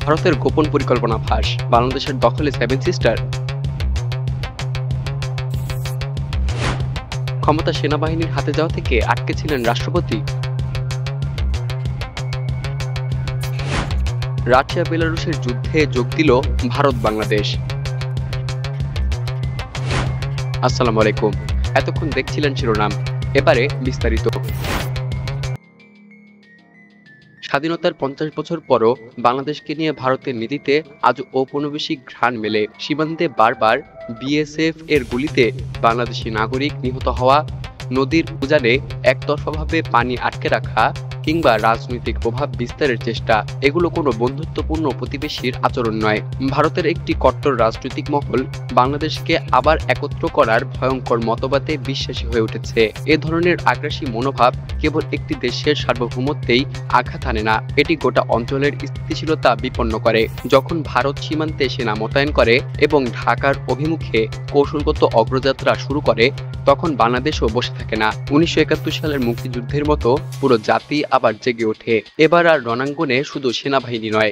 ভারতের গোপন পরিকল্পনা ফাঁস, বাংলাদেশের দখলে সেভেন সিস্টার। ক্ষমতা সেনাবাহিনীর হাতে যাওয়া থেকে আটকে ছিলেন রাষ্ট্রপতি। রাশিয়া বেলারুশের যুদ্ধে যোগ দিল ভারত বাংলাদেশ। আসসালামু আলাইকুম। এতক্ষণ দেখছিলেন শিরোনাম, এবারে বিস্তারিত। স্বাধীনতার 50 বছর পরও বাংলাদেশকে নিয়ে ভারতের নীতিতে আজ ঔপনিবেশিক ঘ্রাণ মেলে। সীমান্তে বারবার বিএসএফ এর গুলিতে বাংলাদেশি নাগরিক নিহত হওয়া, নদীর উজানে একতরফাভাবে পানি আটকে রাখা কিংবা রাজনৈতিক প্রভাব বিস্তারের চেষ্টা, এগুলো কোনো বন্ধুত্বপূর্ণ প্রতিবেশীর আচরণ নয়। ভারতের একটি কট্টর রাজনৈতিক মহল বাংলাদেশকে আবার একত্র করার ভয়ঙ্কর মতবাদে বিশ্বাসী হয়ে উঠেছে। এ ধরনের আগ্রাসী মনোভাব কেবল একটি দেশের সার্বভৌমত্বেই আঘাত আনে না, এটি গোটা অঞ্চলের স্থিতিশীলতা বিপন্ন করে। যখন ভারত সীমান্তে সেনা মোতায়েন করে এবং ঢাকার অভিমুখে কৌশলগত অগ্রযাত্রা শুরু করে, তখন বাংলাদেশও বসে থাকে না। 1971 সালের মুক্তিযুদ্ধের মতো পুরো জাতি আবার জেগে ওঠে। এবার আর রণাঙ্গনে শুধু সেনাবাহিনী নয়,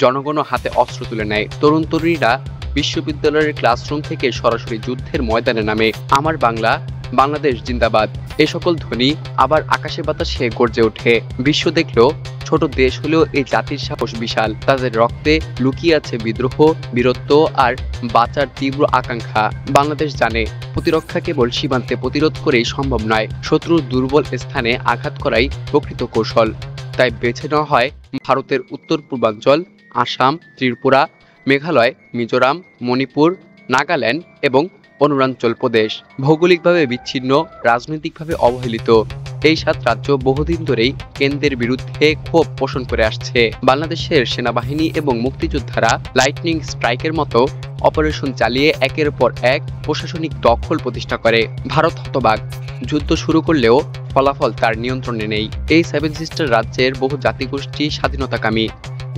জনগণও হাতে অস্ত্র তুলে নেয়। তরুণ তরুণীরা বিশ্ববিদ্যালয়ের ক্লাসরুম থেকে সরাসরি যুদ্ধের ময়দানে নামে। আমার বাংলা, বাংলাদেশ জিন্দাবাদ, এ সকল ধ্বনি আবার আকাশে বাতাসে গর্জে ওঠে। বিশ্ব দেখলো ছোট দেশ হলেও এই জাতির সাহস বিশাল। তাদের রক্তে লুকিয়ে আছে বিদ্রোহ, বীরত্ব আর বাঁচার তীব্র আকাঙ্ক্ষা। বাংলাদেশ জানে প্রতিরক্ষা কেবল সীমান্তে প্রতিরোধ করেই সম্ভব নয়, শত্রুর দুর্বল স্থানে আঘাত করাই প্রকৃত কৌশল। তাই বেছে নেওয়া হয় ভারতের উত্তর পূর্বাঞ্চল, আসাম, ত্রিপুরা, মেঘালয়, মিজোরাম, মণিপুর, নাগাল্যান্ড এবং অরুণাচল প্রদেশ। ভৌগোলিকভাবে বিচ্ছিন্ন, রাজনৈতিকভাবে অবহেলিত এই 7 রাজ্য বহুদিন ধরেই কেন্দ্রের বিরুদ্ধে ক্ষোভ পোষণ করে আসছে। বাংলাদেশের সেনাবাহিনী এবং মুক্তিযোদ্ধারা লাইটনিং স্ট্রাইকের মতো অপারেশন চালিয়ে একের পর এক প্রশাসনিক দখল প্রতিষ্ঠা করে। ভারত হতবাক, যুদ্ধ শুরু করলেও ফলাফল তার নিয়ন্ত্রণে নেই। এই সেভেন সিস্টার রাজ্যের বহু জাতিগোষ্ঠী স্বাধীনতাকামী,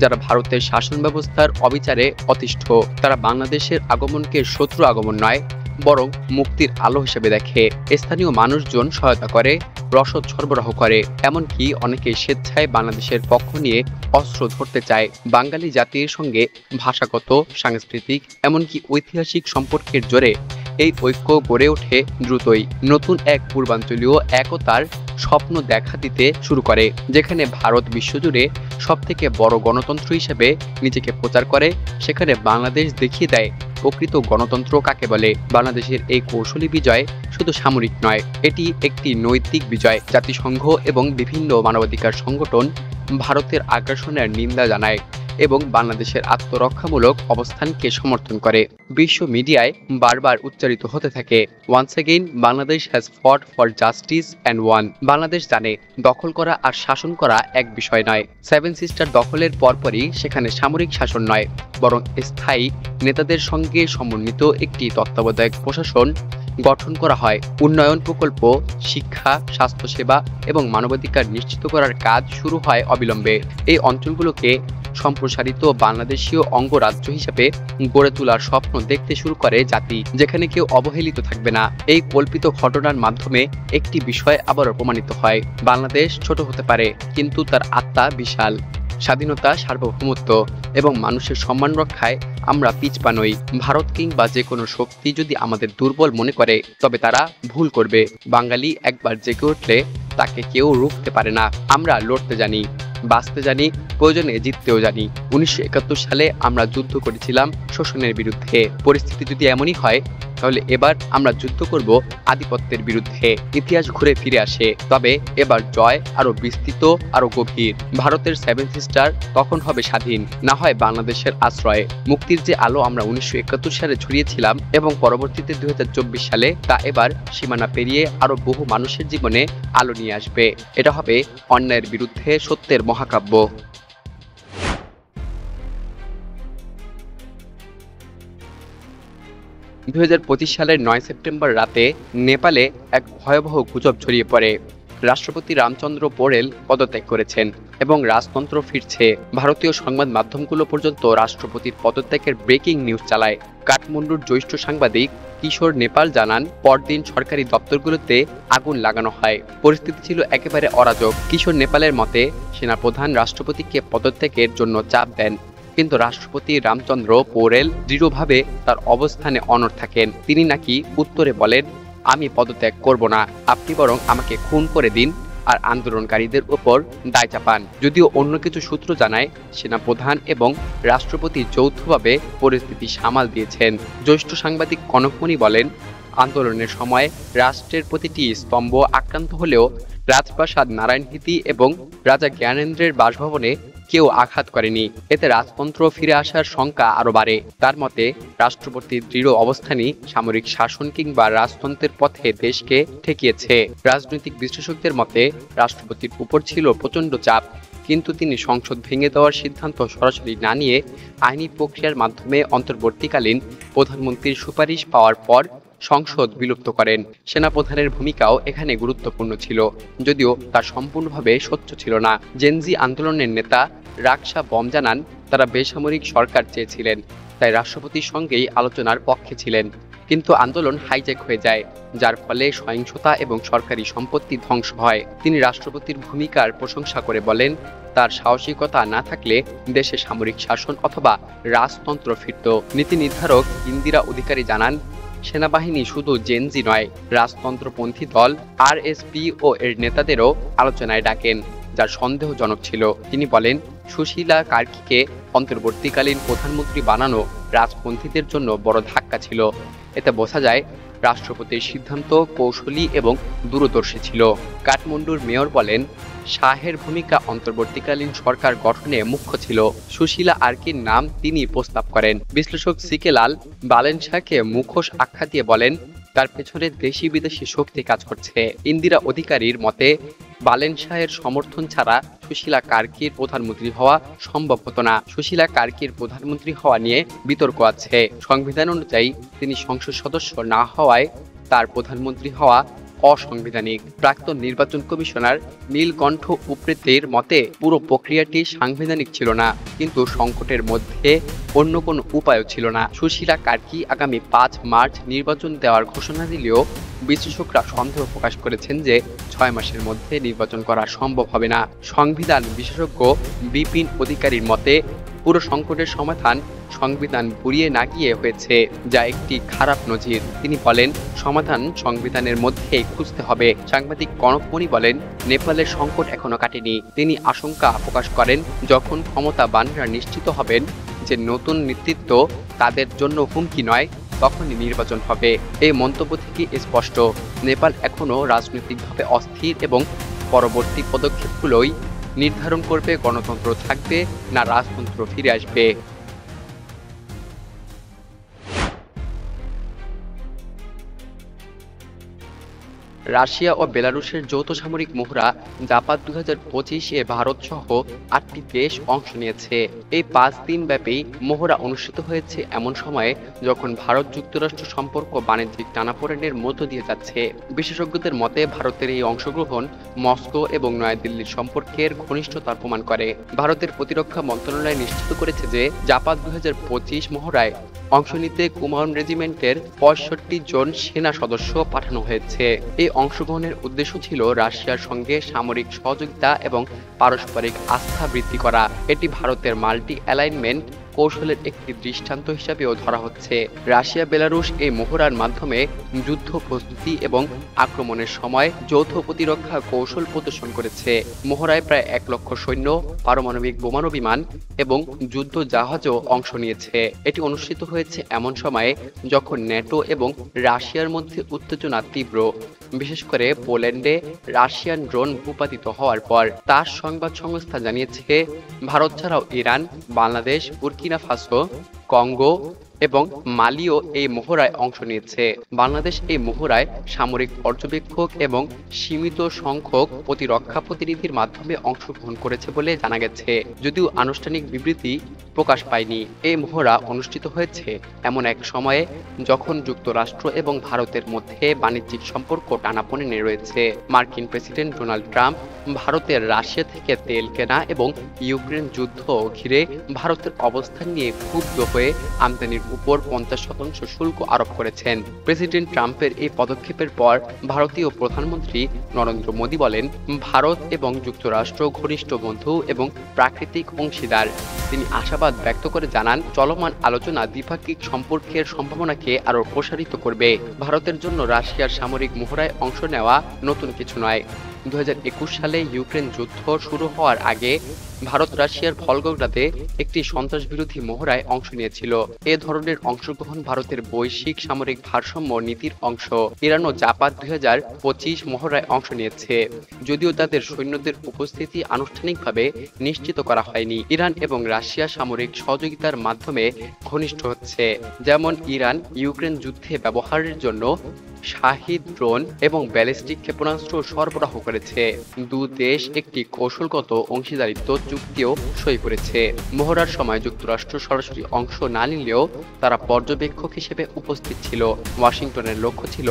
যারা ভারতের শাসন ব্যবস্থার অবিচারে অতিষ্ঠ। তারা বাংলাদেশের আগমনকে শত্রু আগমন নয়, বরং মুক্তির আলো হিসেবে দেখে। স্থানীয় মানুষজন সহায়তা করে, রসদ সরবরাহ করে, এমনকি অনেকে স্বেচ্ছায় বাংলাদেশের পক্ষ নিয়ে অস্ত্র ধরতে চায়। বাঙালি জাতির সঙ্গে ভাষাগত, সাংস্কৃতিক এমনকি ঐতিহাসিক সম্পর্কের জোরে এই ঐক্য গড়ে ওঠে দ্রুতই। নতুন এক পূর্বাঞ্চলীয় একতার স্বপ্ন দেখা দিতে শুরু করে, যেখানে ভারত বিশ্বজুড়ে সবথেকে বড় গণতন্ত্র হিসেবে নিজেকে প্রচার করে, সেখানে বাংলাদেশ দেখিয়ে দেয় প্রকৃত গণতন্ত্র কাকে বলে। বাংলাদেশের এই কৌশলী বিজয় শুধু সামরিক নয়, এটি একটি নৈতিক বিজয়। জাতিসংঘ এবং বিভিন্ন মানবাধিকার সংগঠন ভারতের আগ্রাসনের নিন্দা জানায় এবং বাংলাদেশের আত্মরক্ষামূলক অবস্থানকে সমর্থন করে। বিশ্ব মিডিয়ায় বারবার উচ্চারিত হতে থাকে, once again Bangladesh has fought for justice and won. Bangladesh জানে দখল করা আর শাসন করা এক বিষয় নয়। সেভেন সিস্টার দখলের পরপরই সেখানে সামরিক শাসন নয়, বরং স্থায়ী নেতাদের সঙ্গে সমন্বিত একটি তত্ত্বাবধায়ক প্রশাসন গঠন করা হয়। উন্নয়ন প্রকল্প, শিক্ষা, স্বাস্থ্যসেবা এবং মানবাধিকার নিশ্চিত করার কাজ শুরু হয় অবিলম্বে। এই অঞ্চলগুলোকে সম্প্রসারিত বাংলাদেশীয় অঙ্গরাজ্য হিসেবে গড়ে তোলার স্বপ্ন দেখতে শুরু করে জাতি, যেখানে কেউ অবহেলিত থাকবে না। এই কল্পিত ঘটনার মাধ্যমে একটি বিষয় আবারও প্রমাণিত হয়, বাংলাদেশ ছোট হতে পারে কিন্তু তার আত্মা বিশাল। স্বাধীনতা, সার্বভৌমত্ব এবং মানুষের সম্মান রক্ষায় আমরা পিছপা নই। ভারত কিংবা যে কোনো শক্তি যদি আমাদের দুর্বল মনে করে, তবে তারা ভুল করবে। বাঙালি একবার জেগে উঠলে তাকে কেউ রুখতে পারে না। আমরা লড়তে জানি, বাঁচতে জানি, প্রয়োজনে জিততেও জানি। 1971 সালে আমরা যুদ্ধ করেছিলাম শোষণের বিরুদ্ধে। পরিস্থিতি যদি এমনই হয়, তাহলে এবার আমরা যুদ্ধ করব আধিপত্যের বিরুদ্ধে। ইতিহাস ঘুরে ফিরে আসে, তবে এবার জয় আরো বিস্তৃত, আরো গভীর। ভারতের সেভেন সিস্টার তখন হবে স্বাধীন, না হয় বাংলাদেশের আশ্রয়ে। মুক্তির যে আলো আমরা 1971 সালে ছড়িয়েছিলাম এবং পরবর্তীতে 2024 সালে, তা এবার সীমানা পেরিয়ে আরো বহু মানুষের জীবনে আলো নিয়ে আসবে। এটা হবে অন্যায়ের বিরুদ্ধে সত্যের মহাকাব্য। 2025 সালের 9 সেপ্টেম্বর রাতে নেপালে এক ভয়াবহ গুজব ছড়িয়ে পড়ে। রাষ্ট্রপতি রামচন্দ্র পোড়েল পদত্যাগ করেছেন এবং রাজতন্ত্র ফিরছে। ভারতীয় সংবাদ মাধ্যমগুলো পর্যন্ত রাষ্ট্রপতির পদত্যাগের ব্রেকিং নিউজ চালায়। কাঠমান্ডুর জ্যেষ্ঠ সাংবাদিক কিশোর নেপাল জানান, পরদিন সরকারি দপ্তরগুলোতে আগুন লাগানো হয়। পরিস্থিতি ছিল একেবারে অরাজক। কিশোর নেপালের মতে, সেনাপ্রধান রাষ্ট্রপতিকে পদত্যাগের জন্য চাপ দেন। কিন্তু রাষ্ট্রপতি রামচন্দ্র পৌরেল দৃঢ়ভাবে তার অবস্থানে অনড় থাকেন। তিনি নাকি উত্তরে বলেন, আমি পদত্যাগ করব না, আপনি বরং আমাকে খুন করে দিন আর আন্দোলনকারীদের উপর দায় চাপান। যদিও অন্য কিছু সূত্র জানায় সেনাপ্রধান এবং রাষ্ট্রপতি যৌথভাবে পরিস্থিতি সামাল দিয়েছেন। জ্যেষ্ঠ সাংবাদিক কনকমণি বলেন, আন্দোলনের সময় রাষ্ট্রের প্রতিটি স্তম্ভ আক্রান্ত হলেও রাজপ্রাসাদ, নারায়ণহিতি এবং রাজা জ্ঞানেন্দ্রের বাসভবনে কেউ আঘাত করেনি। এতে রাজতন্ত্র ফিরে আসার শঙ্কা আরো বাড়ে। তার মতে, রাষ্ট্রপতির দৃঢ় অবস্থানই সামরিক শাসন কিংবা রাজতন্ত্রের পথে দেশকে ঠেকিয়েছে। রাজনৈতিক বিশ্লেষকদের মতে, রাষ্ট্রপতির উপর ছিল প্রচণ্ড চাপ, কিন্তু তিনি সংসদ ভেঙে দেওয়ার সিদ্ধান্ত সরাসরি না নিয়ে আইনি প্রক্রিয়ার মাধ্যমে অন্তর্বর্তীকালীন প্রধানমন্ত্রীর সুপারিশ পাওয়ার পর সংসদ বিলুপ্ত করেন। সেনাপ্রধানের ভূমিকাও এখানে গুরুত্বপূর্ণ ছিল, যদিও তা সম্পূর্ণভাবে স্বচ্ছ ছিল না। জেনজি আন্দোলনের নেতা রাকসা বম জানান, তারা বেসামরিক সরকার চেয়েছিলেন, তাই রাষ্ট্রপতির সঙ্গেই আলোচনার পক্ষে ছিলেন। কিন্তু আন্দোলন হাইজ্যাক হয়ে যায়, যার ফলে সহিংসতা এবং সরকারি সম্পত্তি ধ্বংস হয়। তিনি রাষ্ট্রপতির ভূমিকার প্রশংসা করে বলেন, তার সাহসিকতা না থাকলে দেশে সামরিক শাসন অথবা রাজতন্ত্র ফিরত। নীতি নির্ধারক ইন্দিরা অধিকারী জানান, সেনাবাহিনী শুধু জেনজি নয়, রাজতন্ত্রপন্থী দল আরএসপি ও এর নেতাদেরও আলোচনায় ডাকেন, যা সন্দেহজনক ছিল। তিনি বলেন, সুশীলা কার্কিকে অন্তর্বর্তীকালীন প্রধানমন্ত্রী বানানো রাজপন্থীদের জন্য বড় ধাক্কা ছিল। এতে বোঝা যায় রাষ্ট্রপতির সিদ্ধান্ত কৌশলী এবং দূরদর্শী ছিল। কাঠমান্ডুর মেয়র বলেন, শাহের ভূমিকা অন্তর্বর্তীকালীন সরকার গঠনে মুখ্য ছিল। সুশীলা আর্কির নাম তিনি প্রস্তাব করেন। বিশ্লেষক সিকেলাল বালেনশাকে মুখোশ আখ্যা দিয়ে বলেন, তার পেছনে দেশি বিদেশি শক্তি কাজ করছে। ইন্দিরা অধিকারীর মতে, বালেনশাহের সমর্থন ছাড়া সুশীলা কার্কির প্রধানমন্ত্রী হওয়া সম্ভব হতো না। সুশীলা কার্কির প্রধানমন্ত্রী হওয়া নিয়ে বিতর্ক আছে। সংবিধান অনুযায়ী তিনি সংসদ সদস্য না হওয়ায় তার প্রধানমন্ত্রী হওয়া অসাংবিধানিক। প্রাক্তন নির্বাচন কমিশনার নীলকণ্ঠ উপ্রেতির মতে, পুরো প্রক্রিয়াটি সাংবিধানিক ছিল না, কিন্তু সংকটের মধ্যে অন্য কোনো উপায়ও ছিল না। সুশীলা কার্কি আগামী 5 মার্চ নির্বাচন দেওয়ার ঘোষণা দিলেও বিশ্লেষকরা সন্দেহ প্রকাশ করেছেন যে 6 মাসের মধ্যে নির্বাচন করা সম্ভব হবে না। সংবিধান বিশেষজ্ঞ বিপিন অধিকারীর মতে, পুরো সংকটের সমাধান সংবিধান বুড়িয়ে না গিয়ে হয়েছে, যা একটি খারাপ নজির। তিনি বলেন, সমাধান সংবিধানের মধ্যেই খুঁজতে হবে। সাংবাদিক কনকমণি বলেন, নেপালের সংকট এখনো কাটেনি। তিনি আশঙ্কা প্রকাশ করেন, যখন ক্ষমতাবানরা নিশ্চিত হবেন যে নতুন নেতৃত্ব তাদের জন্য হুমকি নয়, তখনই নির্বাচন হবে। এই মন্তব্য থেকে স্পষ্ট, নেপাল এখনো রাজনৈতিকভাবে অস্থির এবং পরবর্তী পদক্ষেপগুলোই নির্ধারণ করবে গণতন্ত্র থাকবে না রাজতন্ত্র ফিরে আসবে। রাশিয়া ও বেলারুশের যৌথ সামরিক মহড়া জাপান 2025-এ ভারত সহ 8টি দেশ অংশ নিয়েছে। এই 5 দিন ব্যাপী মহড়া অনুষ্ঠিত হয়েছে এমন সময়ে যখন ভারত যুক্তরাষ্ট্র সম্পর্ক বাণিজ্যিক টানাপোড়েনের মধ্য দিয়ে যাচ্ছে। বিশেষজ্ঞদের মতে, ভারতের এই অংশগ্রহণ মস্কো এবং নয়াদিল্লির সম্পর্কের ঘনিষ্ঠতার প্রমাণ করে। ভারতের প্রতিরক্ষা মন্ত্রণালয় নিশ্চিত করেছে যে জাপান 2025 মহড়ায় অংশ নিতে কুমাউন রেজিমেন্টের 65 জন সেনা সদস্য পাঠানো হয়েছে। এই অংশগ্রহণের উদ্দেশ্য ছিল রাশিয়ার সঙ্গে সামরিক সহযোগিতা এবং পারস্পরিক আস্থা বৃদ্ধি করা। এটি ভারতের মাল্টি অ্যালাইনমেন্ট কৌশলের একটি দৃষ্টান্ত হিসাবেও ধরা হচ্ছে। রাশিয়া বেলারুশ এই মহড়ার মাধ্যমে যুদ্ধ প্রস্তুতি এবং আক্রমণের সময় যৌথ প্রতিরক্ষা কৌশল প্রদর্শন করেছে। মহড়ায় প্রায় 1 লক্ষ সৈন্য, পারমাণবিক বোমারু বিমান এবং যুদ্ধ জাহাজও অংশ নিয়েছে। এটি অনুষ্ঠিত হয়েছে এমন সময়ে যখন ন্যাটো এবং রাশিয়ার মধ্যে উত্তেজনা তীব্র, বিশেষ করে পোল্যান্ডে রাশিয়ান ড্রোন ভূপাতিত হওয়ার পর। তার সংবাদ সংস্থা জানিয়েছে, ভারত ছাড়াও Iran, Bangladesh, Burkina Faso, Congo এবং মালিও এই মহড়ায় অংশ নিয়েছে। বাংলাদেশ এই মহড়ায় সামরিক পর্যবেক্ষক এবং সীমিত সংখ্যক প্রতিরক্ষা প্রতিনিধির মাধ্যমে অংশগ্রহণ করেছে বলে জানা গেছে, যদিও আনুষ্ঠানিক বিবৃতি প্রকাশ পায়নি। এই মহড়া অনুষ্ঠিত হয়েছে এমন এক সময়ে যখন যুক্তরাষ্ট্র এবং ভারতের মধ্যে বাণিজ্যিক সম্পর্ক টানাপোড়েনে রয়েছে। মার্কিন প্রেসিডেন্ট ডোনাল্ড ট্রাম্প ভারতের রাশিয়া থেকে তেল কেনা এবং ইউক্রেন যুদ্ধ ঘিরে ভারতের অবস্থান নিয়ে ক্ষুব্ধ হয়ে আমদানির উপর 50% শুল্ক আরোপ করেছেন। প্রেসিডেন্ট ট্রাম্পের এই পদক্ষেপের পর ভারতীয় প্রধানমন্ত্রী নরেন্দ্র মোদী বলেন, ভারত এবং যুক্তরাষ্ট্র ঘনিষ্ঠ বন্ধু এবং প্রাকৃতিক অংশীদার। তিনি আশাবাদী আশাবাদ ব্যক্ত করে জানান, চলমান আলোচনা দ্বিপাক্ষিক সম্পর্কের সম্ভাবনাকে আরও প্রসারিত করবে। ভারতের জন্য রাশিয়ার সামরিক মহড়ায় অংশ নেওয়া নতুন কিছু নয়। 2021 সালে ইউক্রেন যুদ্ধ শুরু হওয়ার আগে ভারত রাশিয়ার ভলগোগ্রাদে একটি সন্ত্রাসবিরোধী মহড়ায় অংশ নিয়েছিল। এ ধরনের অংশগ্রহণ ভারতের বৈশ্বিক সামরিক ভারসাম্য নীতির অংশ। ইরানও জাপাত 2025 মহড়ায় অংশ নিয়েছে, যদিও তাদের সৈন্যদের উপস্থিতি আনুষ্ঠানিকভাবে নিশ্চিত করা হয়নি। ইরান এবং রাশিয়া সামরিক সহযোগিতার মাধ্যমে ঘনিষ্ঠ হচ্ছে, যেমন ইরান ইউক্রেন যুদ্ধে ব্যবহারের জন্য শাহিদ ড্রোন এবং ব্যালিস্টিক ক্ষেপণাস্ত্র সরবরাহ করেছে। দু দেশ একটি কৌশলগত অংশীদারিত্ব চুক্তিও সই করেছে। মহড়ার সময় যুক্তরাষ্ট্র সরাসরি অংশ না নিলেও তারা পর্যবেক্ষক হিসেবে উপস্থিত ছিল। ওয়াশিংটনের লক্ষ্য ছিল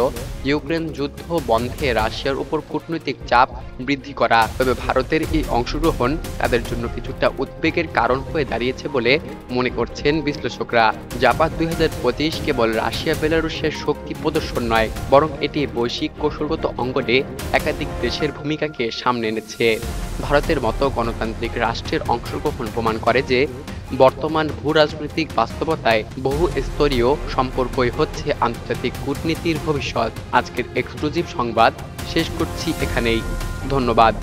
ইউক্রেন যুদ্ধ বন্ধে রাশিয়ার উপর কূটনৈতিক চাপ বৃদ্ধি করা। তবে ভারতের এই অংশগ্রহণ তাদের জন্য কিছুটা উদ্বেগের কারণ হয়ে দাঁড়িয়েছে বলে মনে করছেন বিশ্লেষকরা। জাপাত 2025 কেবল রাশিয়া বেলারুশের শক্তি প্রদর্শন নয়, বরং এটি বৈশ্বিক কৌশলগত অঙ্গনে একাধিক দেশের ভূমিকাকে সামনে এনেছে। ভারতের মতো গণতান্ত্রিক রাষ্ট্রের অংশগ্রহণ প্রমাণ করে যে বর্তমান ভূরাজনৈতিক বাস্তবতায় বহু স্তরীয় সম্পর্কই হচ্ছে আন্তর্জাতিক কূটনীতির ভবিষ্যৎ। আজকের এক্সক্লুসিভ সংবাদ শেষ করছি এখানেই। ধন্যবাদ।